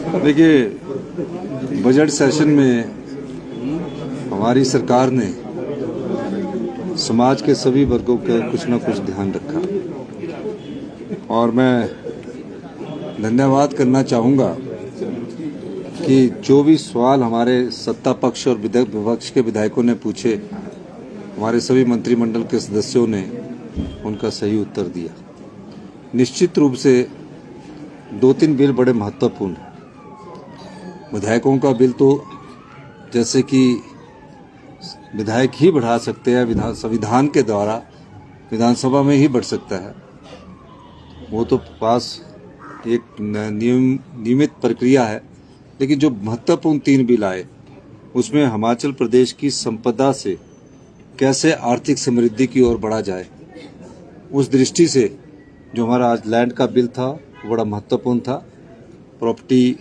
देखिए, budget session में हमारी सरकार ने समाज के सभी वर्गों का कुछ न कुछ ध्यान रखा और मैं धन्यवाद करना चाहूँगा कि जो भी सवाल हमारे सत्ता पक्ष और विपक्ष के विधायकों ने पूछे, हमारे सभी मंत्रिमंडल के सदस्यों ने उनका सही उत्तर दिया। निश्चित रूप से 2-3 बिल बड़े महत्वपूर्ण हैं। विधायकों का बिल तो जैसे कि विधायक ही बढ़ा सकते हैं, संविधान के द्वारा विधानसभा में ही बढ़ सकता है, वो तो पास एक नियमित प्रक्रिया है। लेकिन जो महत्वपूर्ण 3 बिल आए उसमें हिमाचल प्रदेश की संपदा से कैसे आर्थिक समृद्धि की ओर बढ़ा जाए, उस दृष्टि से जो हमारा आज लैंड का बिल था वो बड़ा महत्वपूर्ण था। प्रॉपर्टी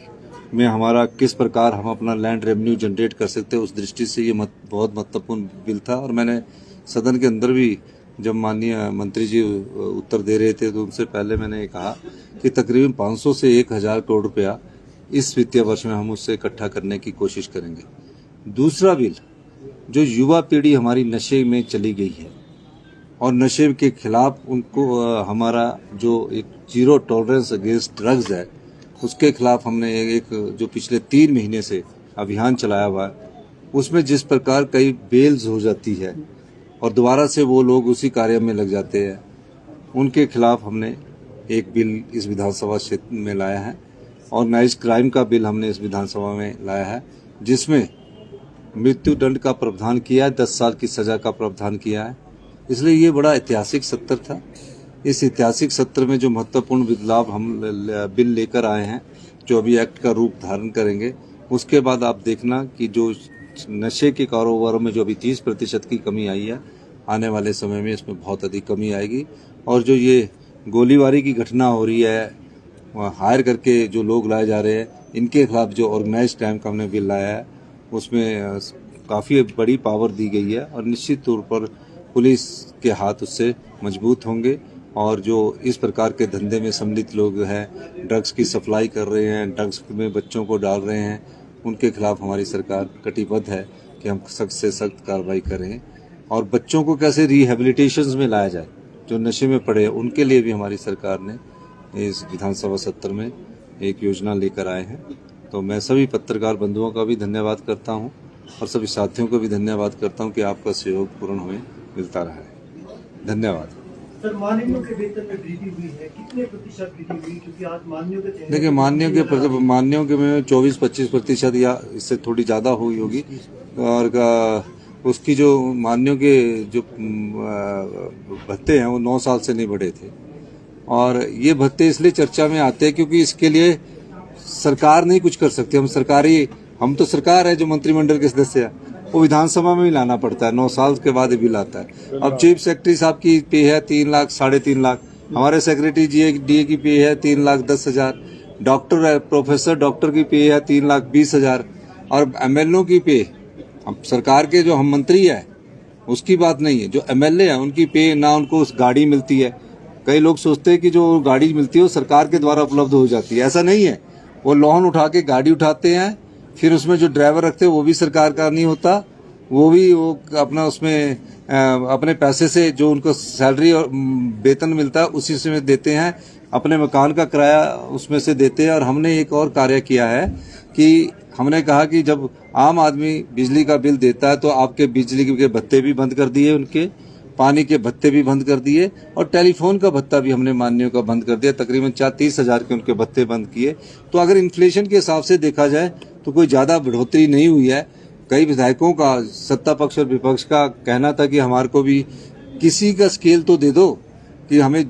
में हमारा किस प्रकार हम अपना लैंड रेवेन्यू जनरेट कर सकते हैं, उस दृष्टि से ये बहुत महत्वपूर्ण बिल था। और मैंने सदन के अंदर भी जब माननीय मंत्री जी उत्तर दे रहे थे तो उनसे पहले मैंने कहा कि तकरीबन 500 से 1000 करोड़ रुपया इस वित्तीय वर्ष में हम उससे इकट्ठा करने की कोशिश करेंगे। दूसरा बिल, जो युवा पीढ़ी हमारी नशे में चली गई है और नशे के खिलाफ उनको हमारा जो एक जीरो टॉलरेंस अगेंस्ट ड्रग्स है, उसके खिलाफ हमने एक जो पिछले 3 महीने से अभियान चलाया हुआ है, उसमें जिस प्रकार कई बेल्स हो जाती है और दोबारा से वो लोग उसी कार्य में लग जाते हैं, उनके खिलाफ हमने एक बिल इस विधानसभा क्षेत्र में लाया है। ऑर्गेनाइज क्राइम का बिल हमने इस विधानसभा में लाया है, जिसमें मृत्यु दंड का प्रावधान किया है, 10 साल की सजा का प्रावधान किया है। इसलिए ये बड़ा ऐतिहासिक सत्र था। इस ऐतिहासिक सत्र में जो महत्वपूर्ण बदलाव हम बिल लेकर आए हैं, जो अभी एक्ट का रूप धारण करेंगे, उसके बाद आप देखना कि जो नशे के कारोबार में जो अभी 30% की कमी आई है, आने वाले समय में इसमें बहुत अधिक कमी आएगी। और जो ये गोलीबारी की घटना हो रही है, हायर करके जो लोग लाए जा रहे हैं, इनके खिलाफ जो ऑर्गेनाइज क्राइम का हमने बिल लाया है, उसमें काफ़ी बड़ी पावर दी गई है और निश्चित तौर पर पुलिस के हाथ उससे मजबूत होंगे। और जो इस प्रकार के धंधे में सम्मिलित लोग हैं, ड्रग्स की सप्लाई कर रहे हैं, ड्रग्स में बच्चों को डाल रहे हैं, उनके खिलाफ हमारी सरकार कटिबद्ध है कि हम सख्त से सख्त कार्रवाई करें। और बच्चों को कैसे रिहेबिलिटेशंस में लाया जाए, जो नशे में पड़े, उनके लिए भी हमारी सरकार ने इस विधानसभा सत्र में एक योजना लेकर आए हैं। तो मैं सभी पत्रकार बंधुओं का भी धन्यवाद करता हूं और सभी साथियों को भी धन्यवाद करता हूं कि आपका सहयोग पूर्ण हमें मिलता रहा है। धन्यवाद। सर, माननीयों के वेतन में वृद्धि हुई है, कितने प्रतिशत वृद्धि हुई? क्योंकि आज माननीयों के देखिए, माननीयों के में 24-25% या इससे थोड़ी ज़्यादा हुई होगी। और उसकी जो माननीयों के जो भत्ते हैं वो 9 साल से नहीं बढ़े थे। और ये भत्ते इसलिए चर्चा में आते हैं क्योंकि इसके लिए सरकार नहीं कुछ कर सकती। हम तो सरकार है, जो मंत्रिमंडल के सदस्य है वो विधानसभा में ही लाना पड़ता है। 9 साल के बाद बिल आता है। अब चीफ सेक्रेटरी साहब की पे है 3 लाख, 3.5 लाख। हमारे सेक्रेटरी डीए की पे है 3,10,000। प्रोफेसर डॉक्टर की पे है 3,20,000। और एमएलओ की पे, अब सरकार के जो हम मंत्री है उसकी बात नहीं है, जो एमएलए है उनकी पे ना, उनको उस गाड़ी मिलती है। कई लोग सोचते हैं कि जो गाड़ी मिलती है वो सरकार के द्वारा उपलब्ध हो जाती है, ऐसा नहीं है। वो लोन उठा के गाड़ी उठाते हैं, फिर उसमें जो ड्राइवर रखते हैं वो भी सरकार का नहीं होता, वो अपना उसमें अपने पैसे से जो उनको सैलरी और वेतन मिलता है उसी से देते हैं, अपने मकान का किराया उसमें से देते हैं। और हमने एक और कार्य किया है कि हमने कहा कि जब आम आदमी बिजली का बिल देता है तो आपके बिजली के भत्ते भी बंद कर दिए, उनके पानी के भत्ते भी बंद कर दिए और टेलीफोन का भत्ता भी हमने माननीयों का बंद कर दिया। तकरीबन 30,000 के उनके भत्ते बंद किए। तो अगर इन्फ्लेशन के हिसाब से देखा जाए तो कोई ज़्यादा बढ़ोतरी नहीं हुई है। कई विधायकों का, सत्ता पक्ष और विपक्ष का कहना था कि हमारे को भी किसी का स्केल तो दे दो, कि हमें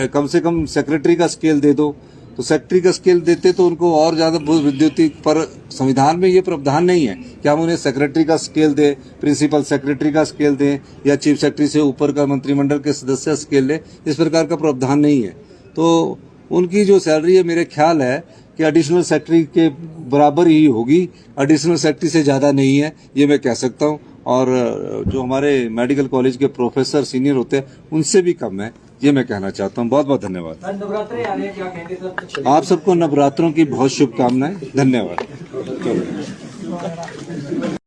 कम से कम सेक्रेटरी का स्केल दे दो। तो सेक्रेटरी का स्केल देते तो उनको और ज़्यादा विद्युतीय, पर संविधान में ये प्रावधान नहीं है कि हम उन्हें सेक्रेटरी का स्केल दें, प्रिंसिपल सेक्रेटरी का स्केल दें या चीफ सेक्रेटरी से ऊपर का मंत्रिमंडल के सदस्य स्केल लें। इस प्रकार का प्रावधान नहीं है। तो उनकी जो सैलरी है, मेरे ख्याल है कि एडिशनल सेक्रेटरी के बराबर ही होगी, एडिशनल सेक्रेटरी से ज़्यादा नहीं है, ये मैं कह सकता हूँ। और जो हमारे मेडिकल कॉलेज के प्रोफेसर सीनियर होते हैं उनसे भी कम है। ये मैं कहना चाहता हूँ। बहुत बहुत धन्यवाद। नवरात्रे आ रहे हैं, क्या कहेंगे सर? आप सबको नवरात्रों की बहुत शुभकामनाएं। धन्यवाद।